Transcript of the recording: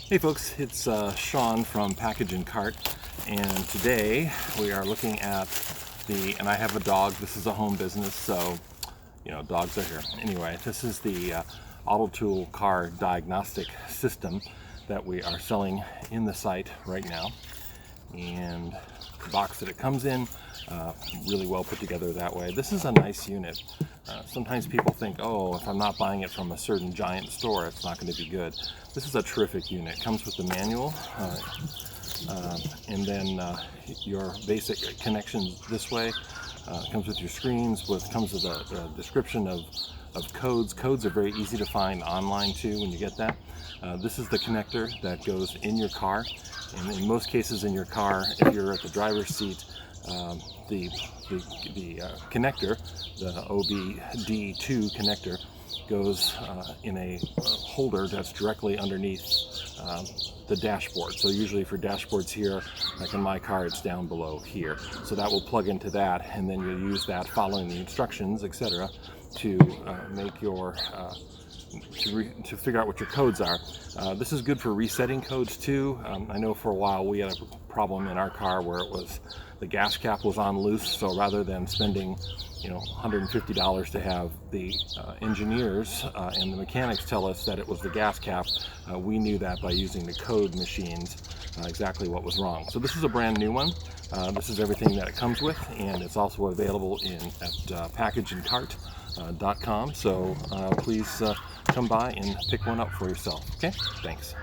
Hey folks, it's Sean from Package and Cart, and today we are looking at and I have a dog. This is a home business, so dogs are here. Anyway, this is the Auto Tool car diagnostic system that we are selling in the site right now, and the box that it comes in, really well put together that way. This is a nice unit. Sometimes people think, oh, if I'm not buying it from a certain giant store, it's not going to be good. This is a terrific unit. It comes with the manual, and then your basic connections this way. Comes with your screens, comes with a description of codes. Codes are very easy to find online too when you get that. This is the connector that goes in your car, and in most cases in your car, if you're at the driver's seat, the connector, the OBDII connector, goes in a holder that's directly underneath the dashboard. So usually for dashboards here, like in my car, it's down below here. So that will plug into that, and then you'll use that following the instructions, etc., to make your to figure out what your codes are. This is good for resetting codes too. I know for a while we had a problem in our car where the gas cap was on loose, so rather than spending $150 to have the engineers and the mechanics tell us that it was the gas cap, we knew that by using the code machines exactly what was wrong. So this is a brand new one. This is everything that it comes with, and it's also available at packageandcart.com. So please come by and pick one up for yourself. Okay, thanks.